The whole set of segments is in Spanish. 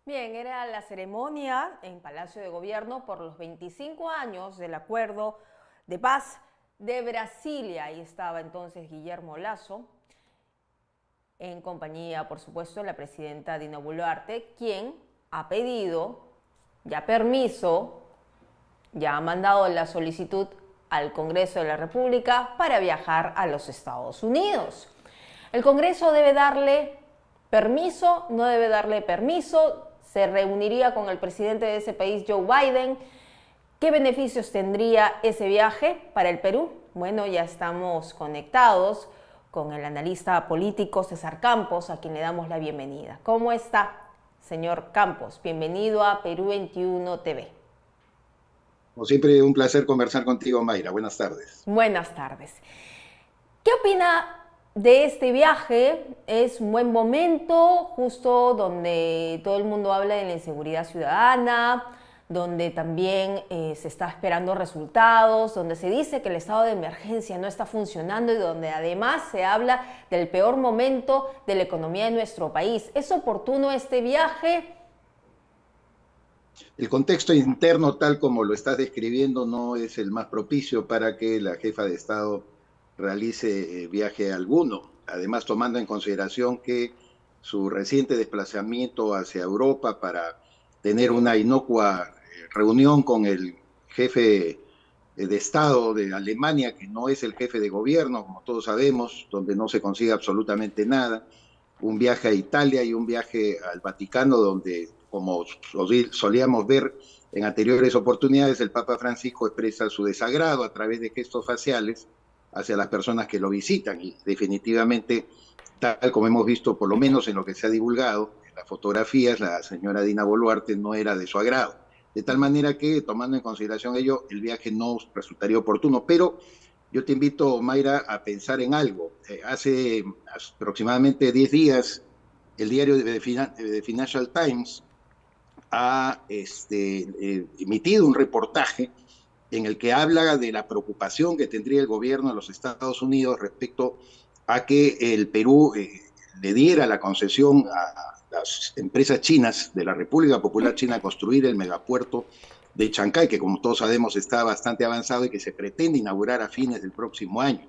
Bien, era la ceremonia en Palacio de Gobierno por los 25 años del Acuerdo de Paz de Brasilia. Ahí estaba entonces Guillermo Lasso, en compañía, por supuesto, de la presidenta Dina Boluarte, quien ha pedido ya permiso, ya ha mandado la solicitud al Congreso de la República para viajar a los Estados Unidos. El Congreso debe darle permiso, no debe darle permiso, se reuniría con el presidente de ese país, Joe Biden. ¿Qué beneficios tendría ese viaje para el Perú? Bueno, ya estamos conectados con el analista político César Campos, a quien le damos la bienvenida. ¿Cómo está, señor Campos? Bienvenido a Perú 21 TV. Como siempre, un placer conversar contigo, Mayra. Buenas tardes. Buenas tardes. ¿Qué opina de este viaje? Es un buen momento, justo donde todo el mundo habla de la inseguridad ciudadana, donde también se está esperando resultados, donde se dice que el estado de emergencia no está funcionando y donde además se habla del peor momento de la economía de nuestro país. ¿Es oportuno este viaje? El contexto interno, tal como lo estás describiendo, no es el más propicio para que la jefa de Estado realice viaje alguno. Además, tomando en consideración que su reciente desplazamiento hacia Europa para tener una inocua reunión con el jefe de Estado de Alemania, que no es el jefe de gobierno, como todos sabemos, donde no se consigue absolutamente nada, un viaje a Italia y un viaje al Vaticano, donde, como solíamos ver en anteriores oportunidades, el Papa Francisco expresa su desagrado a través de gestos faciales hacia las personas que lo visitan, y definitivamente, tal como hemos visto, por lo menos en lo que se ha divulgado, en las fotografías, la señora Dina Boluarte no era de su agrado. De tal manera que, tomando en consideración ello, el viaje no resultaría oportuno. Pero yo te invito, Mayra, a pensar en algo. Hace aproximadamente 10 días, el diario de Financial Times ha emitido un reportaje en el que habla de la preocupación que tendría el gobierno de los Estados Unidos respecto a que el Perú le diera la concesión a las empresas chinas de la República Popular China a construir el megapuerto de Chancay, que como todos sabemos está bastante avanzado y que se pretende inaugurar a fines del próximo año.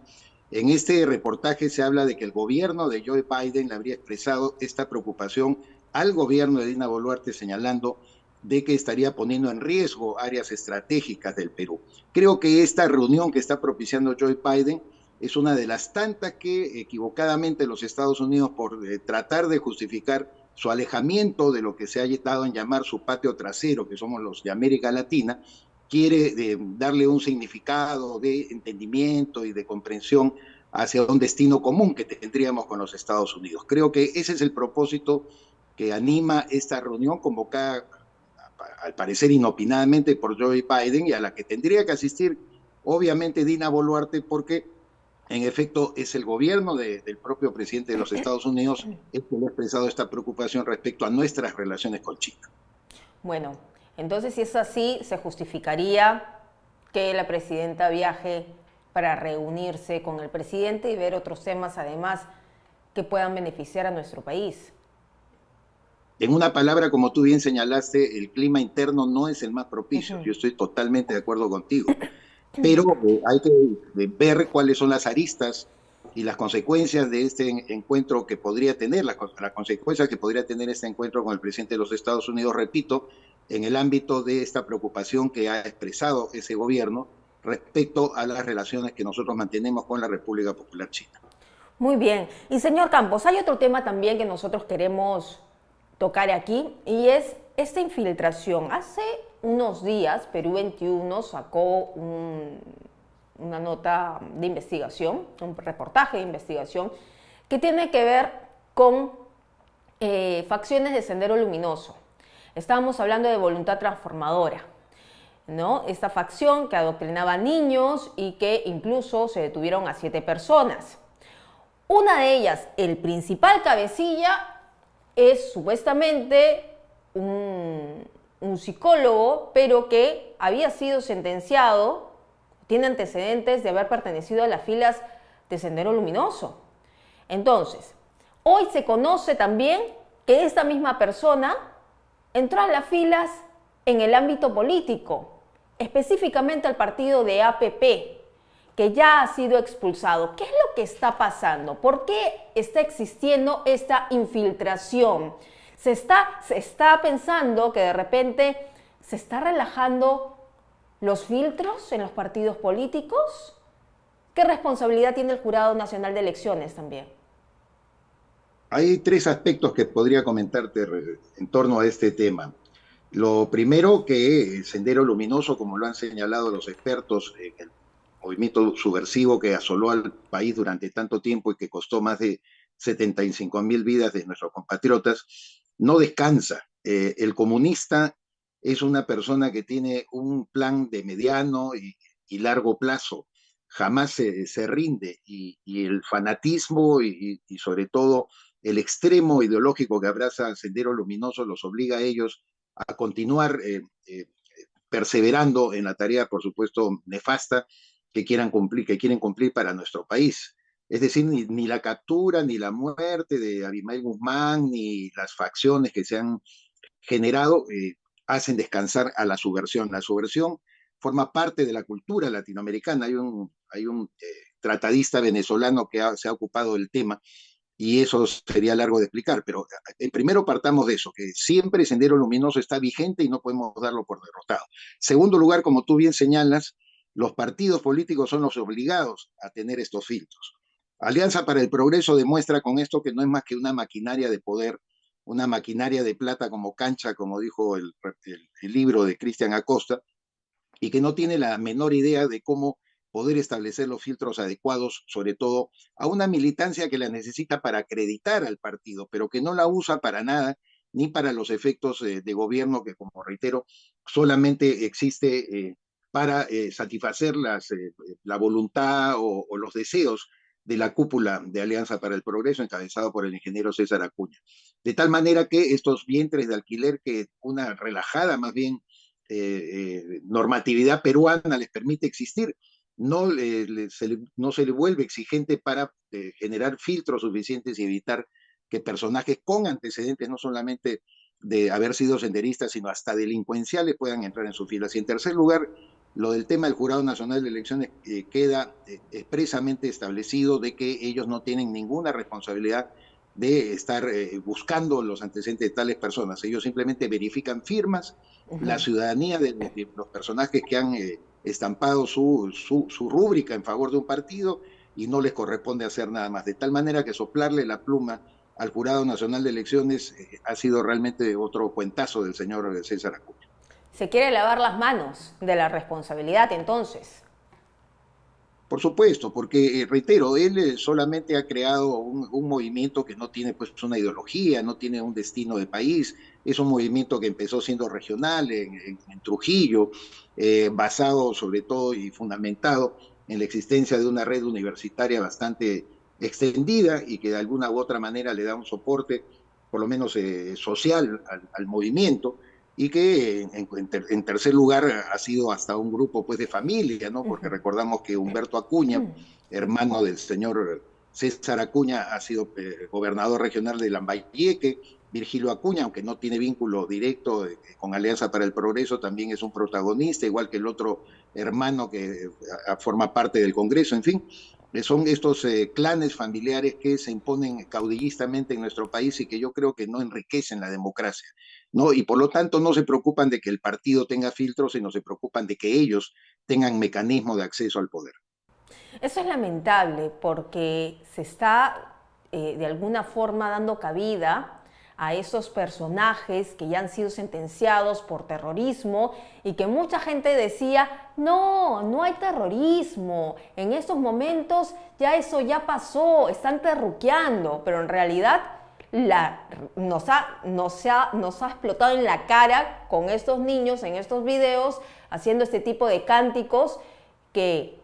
En este reportaje se habla de que el gobierno de Joe Biden le habría expresado esta preocupación al gobierno de Dina Boluarte, señalando de que estaría poniendo en riesgo áreas estratégicas del Perú. Creo que esta reunión que está propiciando Joe Biden es una de las tantas que equivocadamente los Estados Unidos, por tratar de justificar su alejamiento de lo que se ha dado en llamar su patio trasero, que somos los de América Latina, quiere darle un significado de entendimiento y de comprensión hacia un destino común que tendríamos con los Estados Unidos. Creo que ese es el propósito que anima esta reunión convocada, al parecer inopinadamente, por Joe Biden, y a la que tendría que asistir obviamente Dina Boluarte, porque en efecto es el gobierno del propio presidente de los Estados Unidos el que ha expresado esta preocupación respecto a nuestras relaciones con China. Bueno, entonces si es así, se justificaría que la presidenta viaje para reunirse con el presidente y ver otros temas además que puedan beneficiar a nuestro país. En una palabra, como tú bien señalaste, el clima interno no es el más propicio. Yo estoy totalmente de acuerdo contigo. Pero hay que ver cuáles son las aristas y las consecuencias de este encuentro que podría tener, las consecuencias que podría tener este encuentro con el presidente de los Estados Unidos, repito, en el ámbito de esta preocupación que ha expresado ese gobierno respecto a las relaciones que nosotros mantenemos con la República Popular China. Muy bien. Y señor Campos, hay otro tema también que nosotros queremos tocar aquí y es esta infiltración. Hace unos días Perú 21 sacó una nota de investigación, un reportaje de investigación que tiene que ver con facciones de Sendero Luminoso. Estábamos hablando de Voluntad Transformadora, ¿no? Esta facción que adoctrinaba niños y que incluso se detuvieron a 7 personas. Una de ellas, el principal cabecilla, es supuestamente un psicólogo, pero que había sido sentenciado, tiene antecedentes de haber pertenecido a las filas de Sendero Luminoso. Entonces, hoy se conoce también que esta misma persona entró a las filas en el ámbito político, específicamente al partido de APP, que ya ha sido expulsado. ¿Qué es lo que está pasando? ¿Por qué está existiendo esta infiltración? Se está pensando que de repente se está relajando los filtros en los partidos políticos. ¿Qué responsabilidad tiene el Jurado Nacional de Elecciones también? Hay tres aspectos que podría comentarte en torno a este tema. Lo primero, que Sendero Luminoso, como lo han señalado los expertos en el movimiento subversivo que asoló al país durante tanto tiempo y que costó más de 75.000 vidas de nuestros compatriotas, no descansa. El comunista es una persona que tiene un plan de mediano y largo plazo. Jamás se rinde y el fanatismo y sobre todo el extremo ideológico que abraza Sendero Luminoso los obliga a ellos a continuar perseverando en la tarea, por supuesto, nefasta que quieren cumplir para nuestro país. Es decir, ni la captura, ni la muerte de Abimael Guzmán, ni las facciones que se han generado hacen descansar a la subversión. La subversión forma parte de la cultura latinoamericana. Hay un tratadista venezolano que se ha ocupado del tema y eso sería largo de explicar, pero primero partamos de eso, que siempre Sendero Luminoso está vigente y no podemos darlo por derrotado. Segundo lugar, como tú bien señalas, los partidos políticos son los obligados a tener estos filtros. Alianza para el Progreso demuestra con esto que no es más que una maquinaria de poder, una maquinaria de plata como cancha, como dijo el libro de Cristian Acosta, y que no tiene la menor idea de cómo poder establecer los filtros adecuados, sobre todo a una militancia que la necesita para acreditar al partido, pero que no la usa para nada, ni para los efectos de gobierno que, como reitero, solamente existe para satisfacer la voluntad o los deseos de la cúpula de Alianza para el Progreso, encabezado por el ingeniero César Acuña. De tal manera que estos vientres de alquiler, que una relajada más bien normatividad peruana les permite existir, no se le vuelve exigente para generar filtros suficientes y evitar que personajes con antecedentes, no solamente de haber sido senderistas, sino hasta delincuenciales, puedan entrar en sus filas. Y en tercer lugar, lo del tema del Jurado Nacional de Elecciones queda expresamente establecido de que ellos no tienen ninguna responsabilidad de estar buscando los antecedentes de tales personas. Ellos simplemente verifican firmas, la ciudadanía de los personajes que han estampado su rúbrica en favor de un partido y no les corresponde hacer nada más. De tal manera que soplarle la pluma al Jurado Nacional de Elecciones ha sido realmente otro cuentazo del señor César Acuña. Se quiere lavar las manos de la responsabilidad entonces. Por supuesto, porque reitero, él solamente ha creado un movimiento que no tiene pues una ideología, no tiene un destino de país, es un movimiento que empezó siendo regional en Trujillo, basado sobre todo y fundamentado en la existencia de una red universitaria bastante extendida y que de alguna u otra manera le da un soporte, por lo menos social, al movimiento y que en tercer lugar ha sido hasta un grupo pues de familia, ¿no? Porque recordamos que Humberto Acuña, hermano del señor César Acuña, ha sido gobernador regional de Lambayeque. Virgilio Acuña, aunque no tiene vínculo directo con Alianza para el Progreso, también es un protagonista, igual que el otro hermano que forma parte del Congreso, en fin. Son estos clanes familiares que se imponen caudillistamente en nuestro país y que yo creo que no enriquecen la democracia, ¿no? Y por lo tanto no se preocupan de que el partido tenga filtros, sino se preocupan de que ellos tengan mecanismos de acceso al poder. Eso es lamentable porque se está de alguna forma dando cabida a esos personajes que ya han sido sentenciados por terrorismo y que mucha gente decía, no, no hay terrorismo, en estos momentos ya eso ya pasó, están terruqueando, pero en realidad nos ha explotado en la cara con estos niños en estos videos haciendo este tipo de cánticos que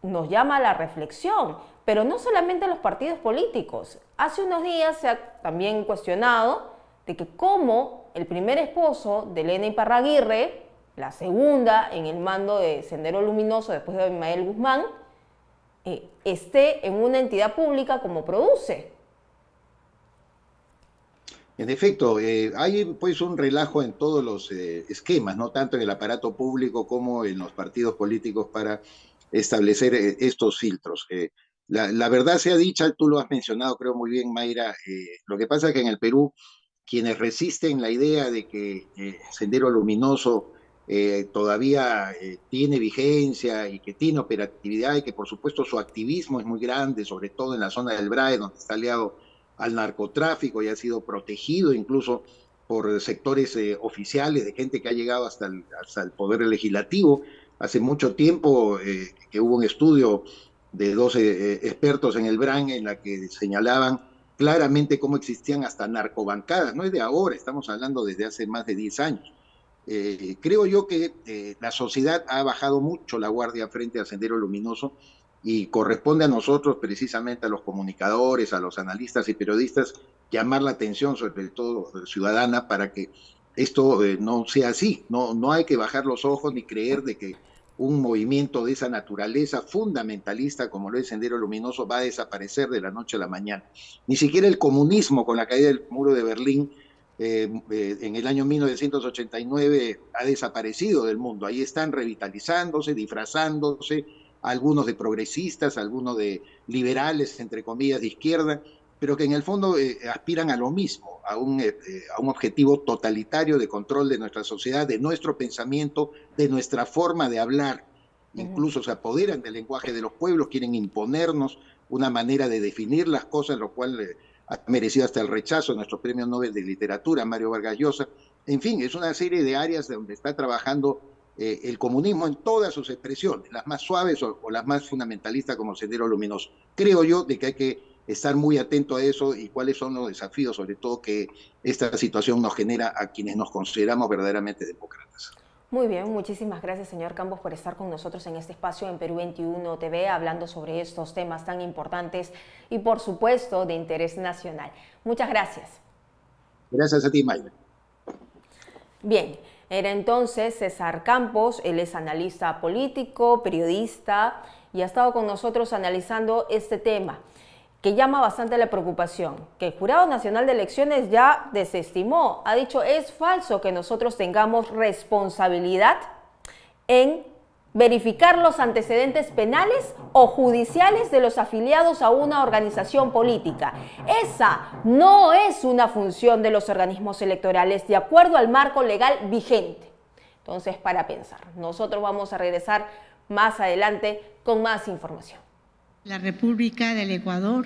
nos llama a la reflexión, pero no solamente los partidos políticos. Hace unos días se ha también cuestionado de que cómo el primer esposo de Elena Iparraguirre, la segunda en el mando de Sendero Luminoso después de Abimael Guzmán, esté en una entidad pública como Produce. En efecto, hay pues un relajo en todos los esquemas, no tanto en el aparato público como en los partidos políticos para establecer estos filtros. La verdad sea dicha, tú lo has mencionado, creo muy bien, Mayra, lo que pasa es que en el Perú quienes resisten la idea de que Sendero Luminoso todavía tiene vigencia y que tiene operatividad y que por supuesto su activismo es muy grande, sobre todo en la zona del BRAE, donde está aliado al narcotráfico y ha sido protegido incluso por sectores oficiales de gente que ha llegado hasta el poder legislativo. Hace mucho tiempo que hubo un estudio de 12 expertos en el BRAN en la que señalaban claramente cómo existían hasta narcobancadas. No es de ahora, estamos hablando desde hace más de 10 años. Creo yo que la sociedad ha bajado mucho la guardia frente al Sendero Luminoso y corresponde a nosotros, precisamente a los comunicadores, a los analistas y periodistas, llamar la atención, sobre todo ciudadana, para que esto no sea así. No hay que bajar los ojos ni creer de que un movimiento de esa naturaleza fundamentalista como lo es Sendero Luminoso va a desaparecer de la noche a la mañana. Ni siquiera el comunismo con la caída del muro de Berlín en el año 1989 ha desaparecido del mundo. Ahí están revitalizándose, disfrazándose, algunos de progresistas, algunos de liberales, entre comillas, de izquierda, pero que en el fondo aspiran a lo mismo, a un objetivo totalitario de control de nuestra sociedad, de nuestro pensamiento, de nuestra forma de hablar. Incluso se apoderan del lenguaje de los pueblos, quieren imponernos una manera de definir las cosas, lo cual ha merecido hasta el rechazo de nuestro premio Nobel de Literatura, Mario Vargas Llosa. En fin, es una serie de áreas donde está trabajando el comunismo en todas sus expresiones, las más suaves o las más fundamentalistas como Sendero Luminoso. Creo yo de que hay que estar muy atento a eso y cuáles son los desafíos, sobre todo que esta situación nos genera a quienes nos consideramos verdaderamente demócratas. Muy bien, muchísimas gracias, señor Campos, por estar con nosotros en este espacio en Perú 21 TV, hablando sobre estos temas tan importantes y, por supuesto, de interés nacional. Muchas gracias. Gracias a ti, Mayra. Bien, era entonces César Campos, él es analista político, periodista, y ha estado con nosotros analizando este tema que llama bastante la preocupación, que el Jurado Nacional de Elecciones ya desestimó, ha dicho es falso que nosotros tengamos responsabilidad en verificar los antecedentes penales o judiciales de los afiliados a una organización política. Esa no es una función de los organismos electorales de acuerdo al marco legal vigente. Entonces, para pensar, nosotros vamos a regresar más adelante con más información. La República del Ecuador